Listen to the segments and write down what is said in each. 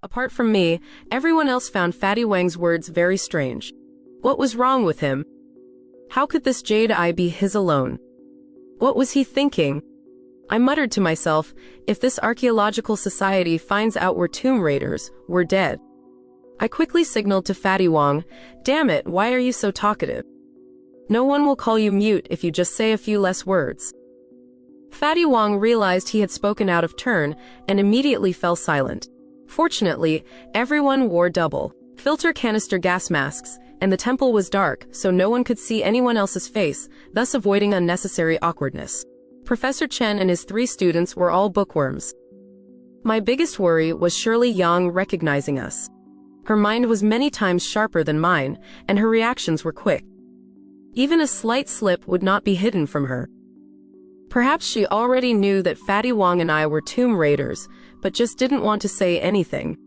Apart from me, everyone else found Fatty Wang's words very strange. What was wrong with him? How could this jade eye be his alone? What was he thinking? I muttered to myself, if this archaeological society finds out we're tomb raiders, we're dead. I quickly signaled to Fatty Wang, damn it, why are you so talkative? No one will call you mute if you just say a few less words. Fatty Wang realized he had spoken out of turn and immediately fell silent. Fortunately, everyone wore double filter canister gas masks, and the temple was dark, so no one could see anyone else's face, thus avoiding unnecessary awkwardness. Professor Chen and his 3 students were all bookworms. My biggest worry was Shirley Yang recognizing us. Her mind was many times sharper than mine, and her reactions were quick. Even a slight slip would not be hidden from her. Perhaps she already knew that Fatty Wang and I were tomb raiders, but just didn't want to say anything.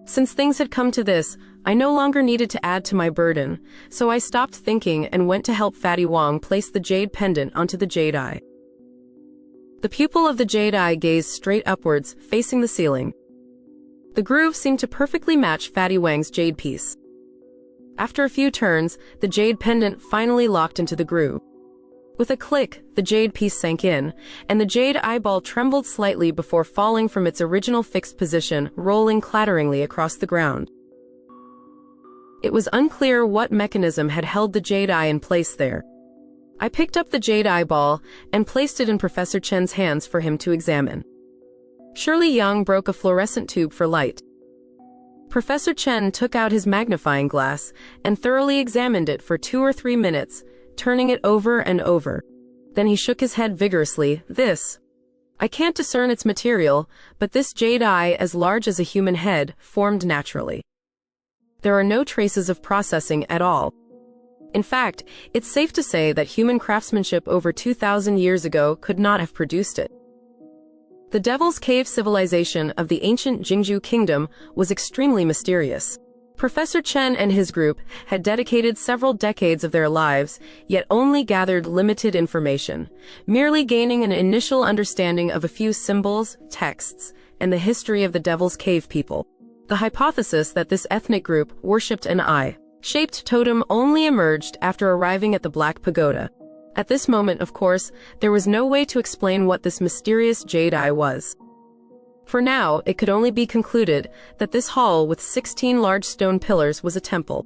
Since things had come to this, I no longer needed to add to my burden, so I stopped thinking and went to help Fatty Wang place the jade pendant onto the jade eye. The pupil of the jade eye gazed straight upwards, facing the ceiling. The groove seemed to perfectly match Fatty Wang's jade piece. After a few turns, the jade pendant finally locked into the groove. With a click, the jade piece sank in, and the jade eyeball trembled slightly before falling from its original fixed position, rolling clatteringly across the ground. It was unclear what mechanism had held the jade eye in place there. I picked up the jade eyeball and placed it in Professor Chen's hands for him to examine. Shirley Yang broke a fluorescent tube for light. Professor Chen took out his magnifying glass and thoroughly examined it for 2 or 3 minutes, turning it over and over. Then he shook his head vigorously. I can't discern its material, but this jade eye, as large as a human head, formed naturally. There are no traces of processing at all. In fact, it's safe to say that human craftsmanship over 2,000 years ago could not have produced it. The Devil's Cave civilization of the ancient Jingjue kingdom was extremely mysterious. Professor Chen and his group had dedicated several decades of their lives, yet only gathered limited information, merely gaining an initial understanding of a few symbols, texts, and the history of the Devil's Cave people. The hypothesis that this ethnic group worshipped an eye-shaped totem only emerged after arriving at the Black Pagoda. At this moment, of course, there was no way to explain what this mysterious jade eye was. For now, it could only be concluded that this hall with 16 large stone pillars was a temple.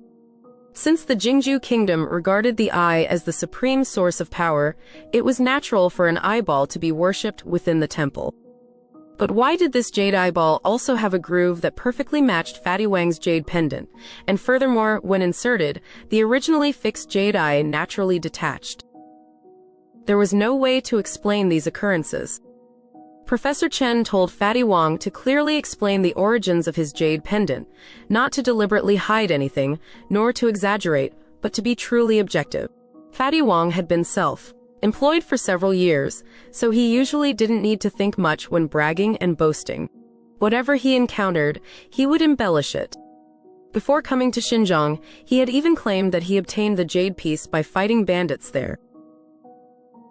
Since the Jingjue kingdom regarded the eye as the supreme source of power, it was natural for an eyeball to be worshipped within the temple. But why did this jade eyeball also have a groove that perfectly matched Fatty Wang's jade pendant, and furthermore, when inserted, the originally fixed jade eye naturally detached? There was no way to explain these occurrences. Professor Chen told Fatty Wang to clearly explain the origins of his jade pendant, not to deliberately hide anything, nor to exaggerate, but to be truly objective. Fatty Wang had been self-employed for several years, so he usually didn't need to think much when bragging and boasting. Whatever he encountered, he would embellish it. Before coming to Xinjiang, he had even claimed that he obtained the jade piece by fighting bandits there.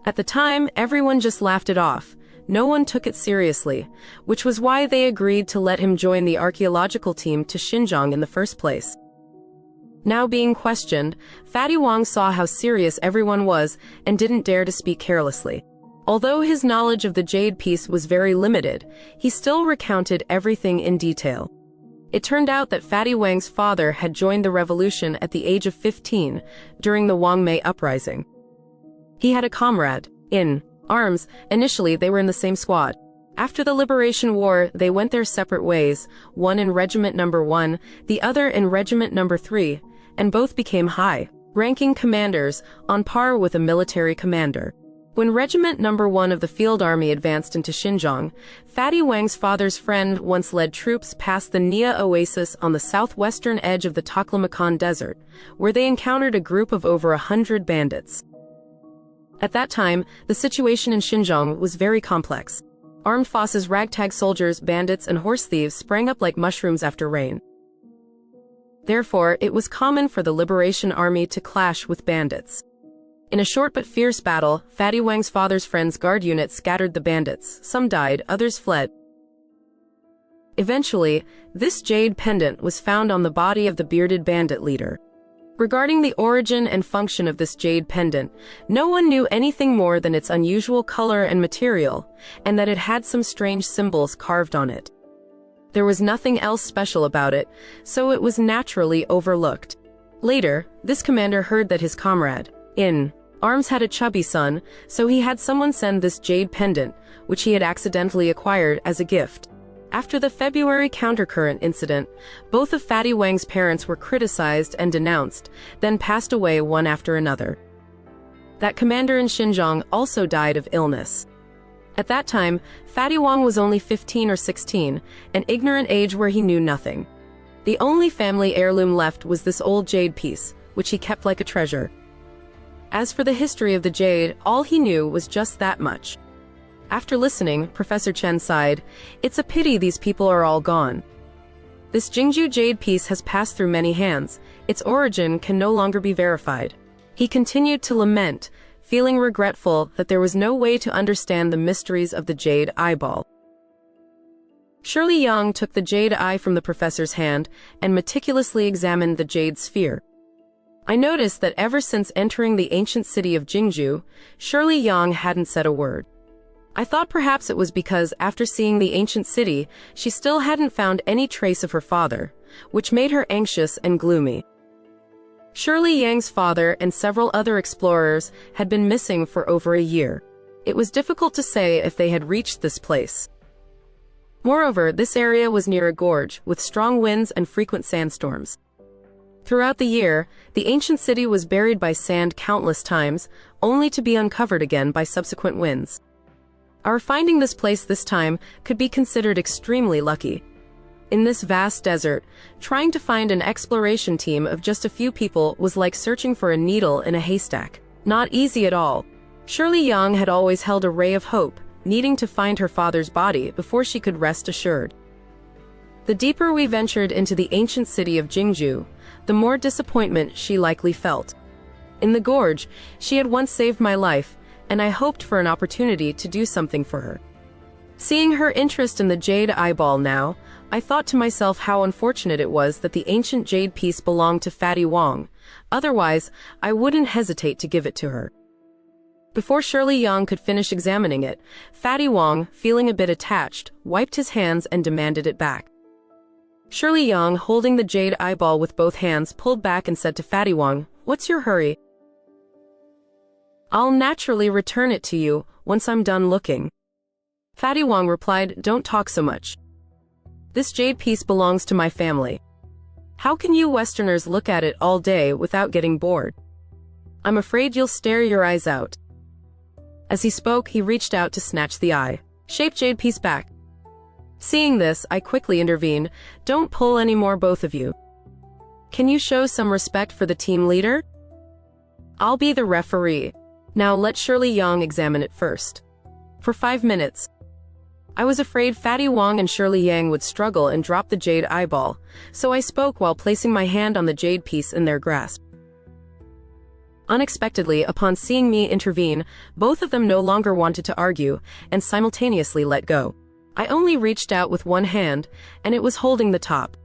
At the time, everyone just laughed it off. No one took it seriously, which was why they agreed to let him join the archaeological team to Xinjiang in the first place. Now being questioned, Fatty Wang saw how serious everyone was and didn't dare to speak carelessly. Although his knowledge of the jade piece was very limited, he still recounted everything in detail. It turned out that Fatty Wang's father had joined the revolution at the age of 15 during the Wang Mei uprising. He had a comrade in arms. Initially, they were in the same squad. After the Liberation War, they went their separate ways, one in Regiment No. 1, the other in Regiment No. 3, and both became high-ranking commanders, on par with a military commander. When Regiment No. 1 of the Field Army advanced into Xinjiang, Fatty Wang's father's friend once led troops past the Nia Oasis on the southwestern edge of the Taklamakan Desert, where they encountered a group of over 100 bandits. At that time, the situation in Xinjiang was very complex. Armed forces, ragtag soldiers, bandits, and horse thieves sprang up like mushrooms after rain. Therefore, it was common for the Liberation Army to clash with bandits. In a short but fierce battle, Fatty Wang's father's friend's guard unit scattered the bandits. Some died, others fled. Eventually, this jade pendant was found on the body of the bearded bandit leader. Regarding the origin and function of this jade pendant, no one knew anything more than its unusual color and material, and that it had some strange symbols carved on it. There was nothing else special about it, so it was naturally overlooked. Later, this commander heard that his comrade, in arms, had a chubby son, so he had someone send this jade pendant, which he had accidentally acquired, as a gift. After the February countercurrent incident, both of Fatty Wang's parents were criticized and denounced, then passed away one after another. That commander in Xinjiang also died of illness. At that time, Fatty Wang was only 15 or 16, an ignorant age where he knew nothing. The only family heirloom left was this old jade piece, which he kept like a treasure. As for the history of the jade, all he knew was just that much. After listening, Professor Chen sighed, "It's a pity these people are all gone. This Jingjue jade piece has passed through many hands. Its origin can no longer be verified." He continued to lament, feeling regretful that there was no way to understand the mysteries of the jade eyeball. Shirley Yang took the jade eye from the professor's hand and meticulously examined the jade sphere. I noticed that ever since entering the ancient city of Jingjue, Shirley Yang hadn't said a word. I thought perhaps it was because after seeing the ancient city, she still hadn't found any trace of her father, which made her anxious and gloomy. Shirley Yang's father and several other explorers had been missing for over a year. It was difficult to say if they had reached this place. Moreover, this area was near a gorge, with strong winds and frequent sandstorms. Throughout the year, the ancient city was buried by sand countless times, only to be uncovered again by subsequent winds. Our finding this place this time could be considered extremely lucky. In this vast desert, trying to find an exploration team of just a few people was like searching for a needle in a haystack. Not easy at all. Shirley Yang had always held a ray of hope, needing to find her father's body before she could rest assured. The deeper we ventured into the ancient city of Jingjue, the more disappointment she likely felt. In the gorge, she had once saved my life, and I hoped for an opportunity to do something for her. Seeing her interest in the jade eyeball now, I thought to myself how unfortunate it was that the ancient jade piece belonged to Fatty Wang. Otherwise, I wouldn't hesitate to give it to her. Before Shirley Yang could finish examining it, Fatty Wang, feeling a bit attached, wiped his hands and demanded it back. Shirley Yang, holding the jade eyeball with both hands, pulled back and said to Fatty Wang, "What's your hurry? I'll naturally return it to you once I'm done looking." Fatty Wang replied, "Don't talk so much. This jade piece belongs to my family. How can you Westerners look at it all day without getting bored? I'm afraid you'll stare your eyes out." As he spoke, he reached out to snatch the eye-shaped jade piece back. Seeing this, I quickly intervened. "Don't pull any more, both of you. Can you show some respect for the team leader? I'll be the referee. Now let Shirley Yang examine it first." For 5 minutes, I was afraid Fatty Wang and Shirley Yang would struggle and drop the jade eyeball, so I spoke while placing my hand on the jade piece in their grasp. Unexpectedly, upon seeing me intervene, both of them no longer wanted to argue, and simultaneously let go. I only reached out with one hand, and it was holding the top.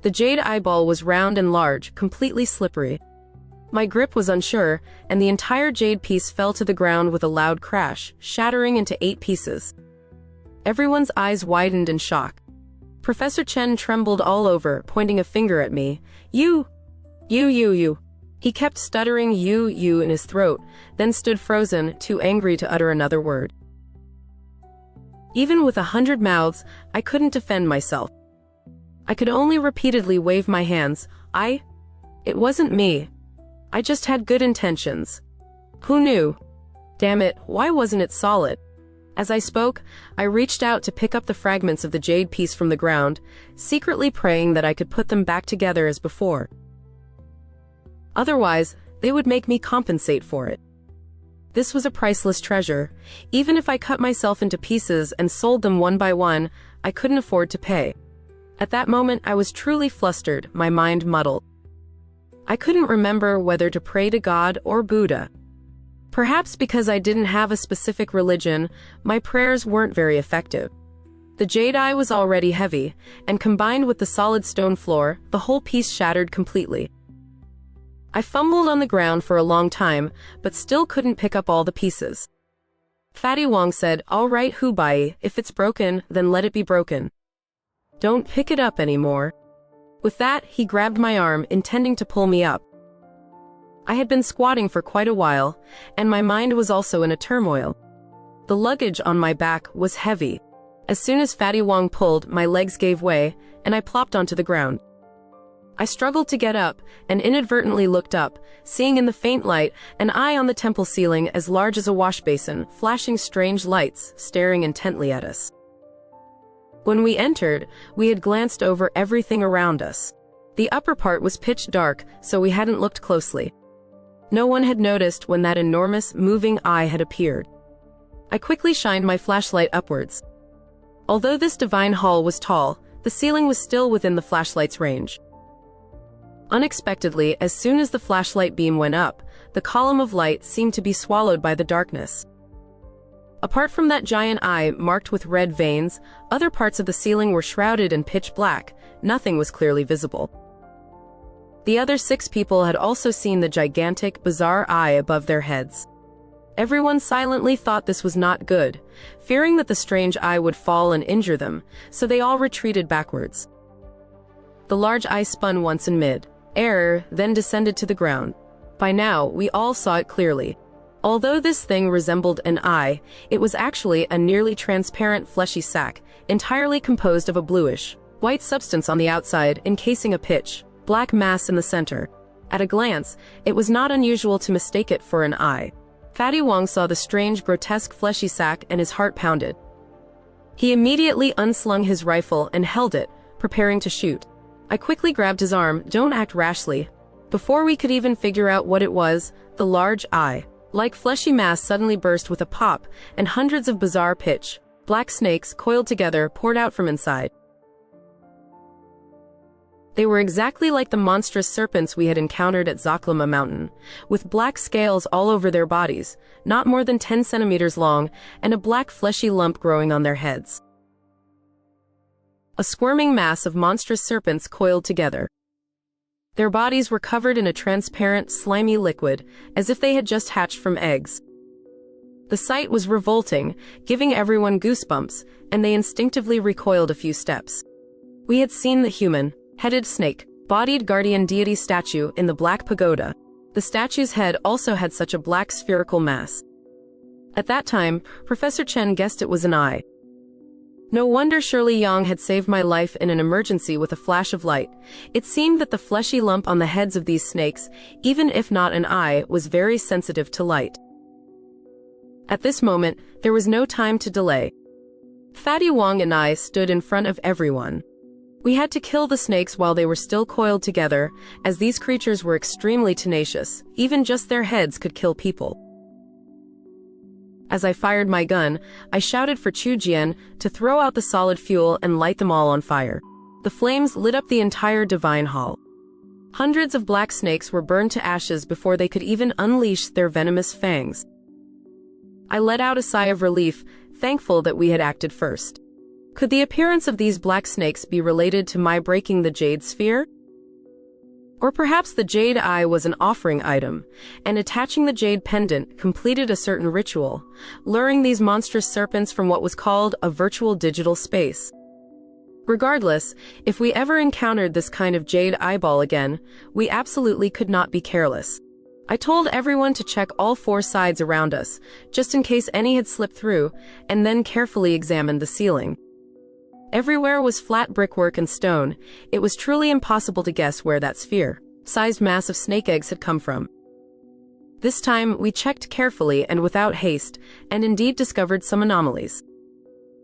The jade eyeball was round and large, completely slippery. My grip was unsure, and the entire jade piece fell to the ground with a loud crash, shattering into 8 pieces. Everyone's eyes widened in shock. Professor Chen trembled all over, pointing a finger at me. You. He kept stuttering you in his throat, then stood frozen, too angry to utter another word. Even with 100 mouths, I couldn't defend myself. I could only repeatedly wave my hands. It wasn't me. I just had good intentions. Who knew? Damn it, why wasn't it solid? As I spoke, I reached out to pick up the fragments of the jade piece from the ground, secretly praying that I could put them back together as before. Otherwise, they would make me compensate for it. This was a priceless treasure. Even if I cut myself into pieces and sold them one by one, I couldn't afford to pay. At that moment, I was truly flustered, my mind muddled. I couldn't remember whether to pray to God or Buddha. Perhaps because I didn't have a specific religion, my prayers weren't very effective. The jade eye was already heavy, and combined with the solid stone floor, the whole piece shattered completely. I fumbled on the ground for a long time, but still couldn't pick up all the pieces. Fatty Wang said, "All right, Hu Bayi, if it's broken, then let it be broken. Don't pick it up anymore." With that, he grabbed my arm, intending to pull me up. I had been squatting for quite a while, and my mind was also in a turmoil. The luggage on my back was heavy. As soon as Fatty Wang pulled, my legs gave way, and I plopped onto the ground. I struggled to get up, and inadvertently looked up, seeing in the faint light an eye on the temple ceiling as large as a wash basin, flashing strange lights, staring intently at us. When we entered, we had glanced over everything around us. The upper part was pitch dark, so we hadn't looked closely. No one had noticed when that enormous, moving eye had appeared. I quickly shined my flashlight upwards. Although this divine hall was tall, the ceiling was still within the flashlight's range. Unexpectedly, as soon as the flashlight beam went up, the column of light seemed to be swallowed by the darkness. Apart from that giant eye marked with red veins, other parts of the ceiling were shrouded in pitch black. Nothing was clearly visible. The other 6 people had also seen the gigantic, bizarre eye above their heads. Everyone silently thought this was not good, fearing that the strange eye would fall and injure them, so they all retreated backwards. The large eye spun once in mid-air, then descended to the ground. By now, we all saw it clearly. Although this thing resembled an eye, it was actually a nearly transparent fleshy sac, entirely composed of a bluish, white substance on the outside, encasing a pitch-black mass in the center. At a glance, it was not unusual to mistake it for an eye. Fatty Wang saw the strange, grotesque fleshy sac and his heart pounded. He immediately unslung his rifle and held it, preparing to shoot. I quickly grabbed his arm. "Don't act rashly." Before we could even figure out what it was, the large eye-like fleshy mass suddenly burst with a pop, and hundreds of bizarre pitch-black snakes, coiled together, poured out from inside. They were exactly like the monstrous serpents we had encountered at Zaklama Mountain, with black scales all over their bodies, not more than 10 centimeters long, and a black fleshy lump growing on their heads. A squirming mass of monstrous serpents coiled together. Their bodies were covered in a transparent, slimy liquid, as if they had just hatched from eggs. The sight was revolting, giving everyone goosebumps, and they instinctively recoiled a few steps. We had seen the human-headed snake-bodied guardian deity statue in the Black Pagoda. The statue's head also had such a black spherical mass. At that time, Professor Chen guessed it was an eye. No wonder Shirley Yang had saved my life in an emergency with a flash of light. It seemed that the fleshy lump on the heads of these snakes, even if not an eye, was very sensitive to light. At this moment, there was no time to delay. Fatty Wang and I stood in front of everyone. We had to kill the snakes while they were still coiled together, as these creatures were extremely tenacious. Even just their heads could kill people. As I fired my gun, I shouted for Chu Jian to throw out the solid fuel and light them all on fire. The flames lit up the entire divine hall. Hundreds of black snakes were burned to ashes before they could even unleash their venomous fangs. I let out a sigh of relief, thankful that we had acted first. Could the appearance of these black snakes be related to my breaking the jade sphere? Or perhaps the jade eye was an offering item, and attaching the jade pendant completed a certain ritual, luring these monstrous serpents from what was called a virtual digital space. Regardless, if we ever encountered this kind of jade eyeball again, we absolutely could not be careless. I told everyone to check all 4 sides around us, just in case any had slipped through, and then carefully examined the ceiling. Everywhere was flat brickwork and stone. It was truly impossible to guess where that sphere-sized mass of snake eggs had come from. This time, we checked carefully and without haste, and indeed discovered some anomalies.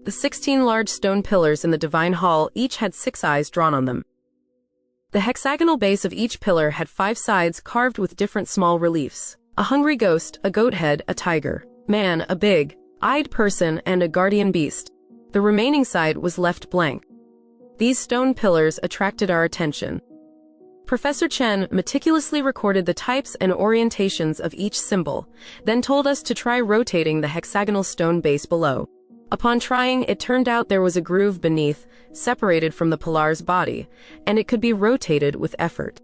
The 16 large stone pillars in the divine hall each had 6 eyes drawn on them. The hexagonal base of each pillar had 5 sides carved with different small reliefs: a hungry ghost, a goat head, a tiger, man, a big-eyed person, and a guardian beast. The remaining side was left blank. These stone pillars attracted our attention. Professor Chen meticulously recorded the types and orientations of each symbol, then told us to try rotating the hexagonal stone base below. Upon trying, it turned out there was a groove beneath, separated from the pillar's body, and it could be rotated with effort.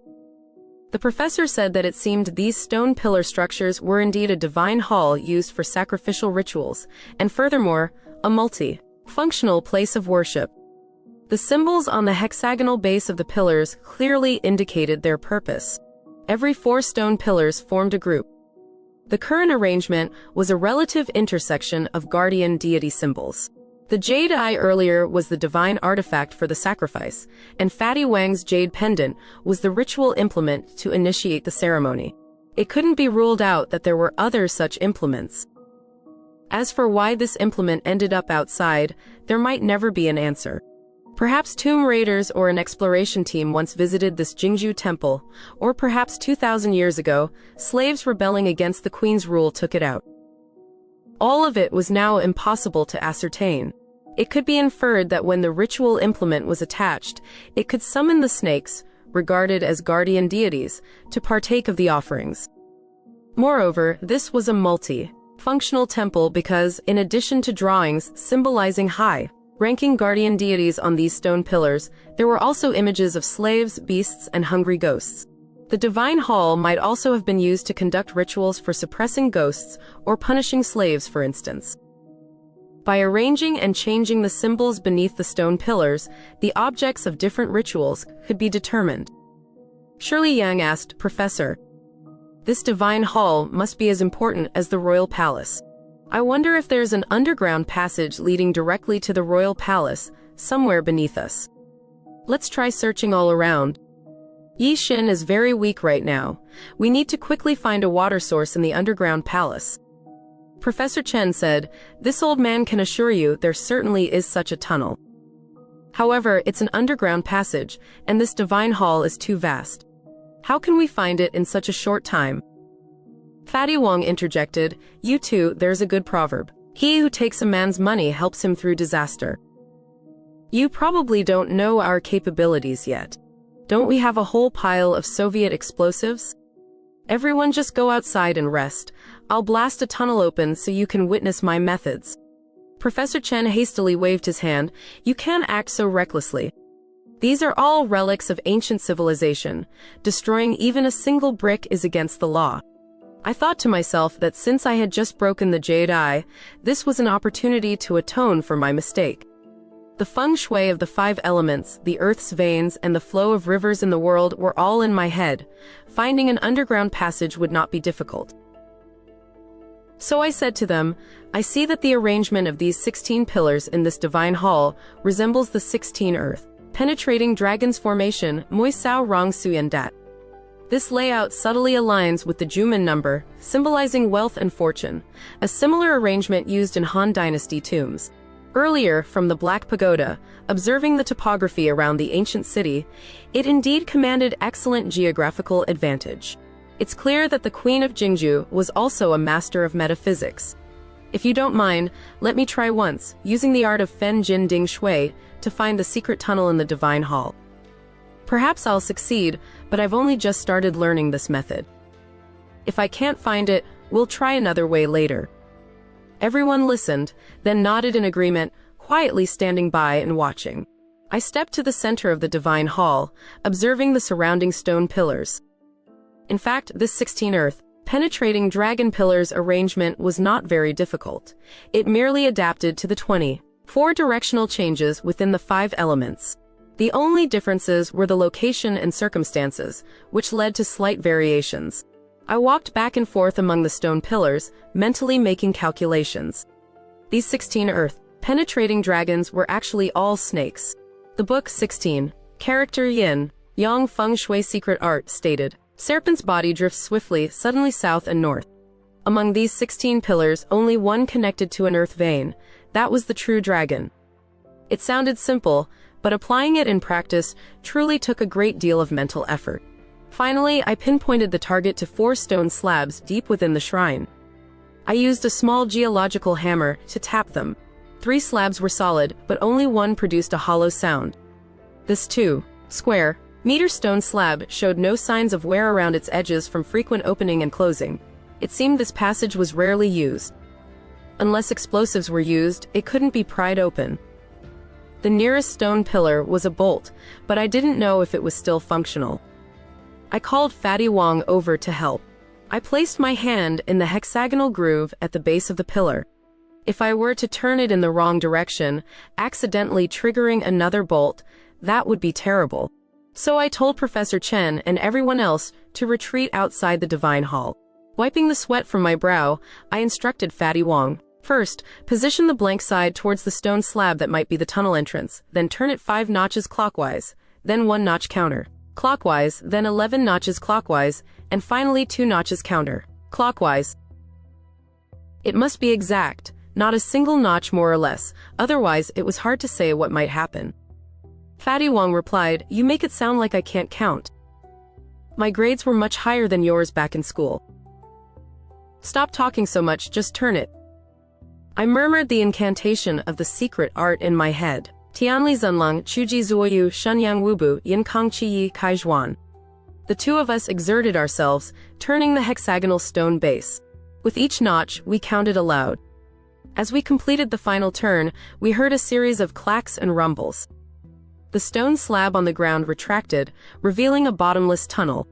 The professor said that it seemed these stone pillar structures were indeed a divine hall used for sacrificial rituals, and furthermore, a multi-functional place of worship. The symbols on the hexagonal base of the pillars clearly indicated their purpose. Every 4 stone pillars formed a group. The current arrangement was a relative intersection of guardian deity symbols. The jade eye earlier was the divine artifact for the sacrifice, and Fatty Wang's jade pendant was the ritual implement to initiate the ceremony. It couldn't be ruled out that there were other such implements. As for why this implement ended up outside, there might never be an answer. Perhaps tomb raiders or an exploration team once visited this Jingjue temple, or perhaps 2,000 years ago, slaves rebelling against the queen's rule took it out. All of it was now impossible to ascertain. It could be inferred that when the ritual implement was attached, it could summon the snakes, regarded as guardian deities, to partake of the offerings. Moreover, this was a multi-functional temple because, in addition to drawings symbolizing high-ranking guardian deities on these stone pillars, there were also images of slaves, beasts, and hungry ghosts. The divine hall might also have been used to conduct rituals for suppressing ghosts or punishing slaves, for instance. By arranging and changing the symbols beneath the stone pillars, the objects of different rituals could be determined. Shirley Yang asked, "Professor, this divine hall must be as important as the royal palace. I wonder if there's an underground passage leading directly to the royal palace, somewhere beneath us. Let's try searching all around. Yi Xin is very weak right now. We need to quickly find a water source in the underground palace." Professor Chen said, "This old man can assure you there certainly is such a tunnel. However, it's an underground passage, and this divine hall is too vast. How can we find it in such a short time?" Fatty Wang interjected, "You too, there's a good proverb. He who takes a man's money helps him through disaster. You probably don't know our capabilities yet. Don't we have a whole pile of Soviet explosives? Everyone just go outside and rest. I'll blast a tunnel open so you can witness my methods." Professor Chen hastily waved his hand. "You can't act so recklessly. These are all relics of ancient civilization. Destroying even a single brick is against the law." I thought to myself that since I had just broken the jade eye, this was an opportunity to atone for my mistake. The feng shui of the 5 elements, the earth's veins, and the flow of rivers in the world were all in my head. Finding an underground passage would not be difficult. So I said to them, "I see that the arrangement of these 16 pillars in this divine hall resembles the 16 earth penetrating dragon's formation, Mui Sao Rong Suyan Dat. This layout subtly aligns with the Juman number, symbolizing wealth and fortune, a similar arrangement used in Han Dynasty tombs. Earlier, from the Black Pagoda, observing the topography around the ancient city, it indeed commanded excellent geographical advantage. It's clear that the Queen of Jingjue was also a master of metaphysics. If you don't mind, let me try once, using the art of Fen Jin Ding Shui, to find the secret tunnel in the Divine Hall. Perhaps I'll succeed, but I've only just started learning this method. If I can't find it, we'll try another way later." Everyone listened, then nodded in agreement, quietly standing by and watching. I stepped to the center of the Divine Hall, observing the surrounding stone pillars. In fact, this 16 earth penetrating dragon pillars arrangement was not very difficult. It merely adapted to the 24 directional changes within the 5 elements. The only differences were the location and circumstances, which led to slight variations. I walked back and forth among the stone pillars, mentally making calculations. These 16 earth penetrating dragons were actually all snakes. The book 16, Character Yin, Yang Feng Shui Secret Art stated, "Serpent's body drifts swiftly, suddenly south and north. Among these 16 pillars, only one connected to an earth vein. That was the true dragon." It sounded simple, but applying it in practice truly took a great deal of mental effort. Finally, I pinpointed the target to 4 stone slabs deep within the shrine. I used a small geological hammer to tap them. 3 slabs were solid, but only one produced a hollow sound. This 2-square-meter stone slab showed no signs of wear around its edges from frequent opening and closing. It seemed this passage was rarely used. Unless explosives were used, it couldn't be pried open. The nearest stone pillar was a bolt, but I didn't know if it was still functional. I called Fatty Wang over to help. I placed my hand in the hexagonal groove at the base of the pillar. If I were to turn it in the wrong direction, accidentally triggering another bolt, that would be terrible. So I told Professor Chen and everyone else to retreat outside the divine hall. Wiping the sweat from my brow, I instructed Fatty Wang. First, position the blank side towards the stone slab that might be the tunnel entrance, then turn it 5 notches clockwise, then 1 notch counter clockwise, then 11 notches clockwise, and finally 2 notches counter clockwise. It must be exact, not a single notch more or less, otherwise it was hard to say what might happen. Fatty Wang replied, "You make it sound like I can't count. My grades were much higher than yours back in school. Stop talking so much, just turn it." I murmured the incantation of the secret art in my head. Tianli Zunlong, Chuji Zuoyu, Shenyang Wubu, Yinkang Chiyi, Kaizhuan. The two of us exerted ourselves, turning the hexagonal stone base. With each notch, we counted aloud. As we completed the final turn, we heard a series of clacks and rumbles. The stone slab on the ground retracted, revealing a bottomless tunnel.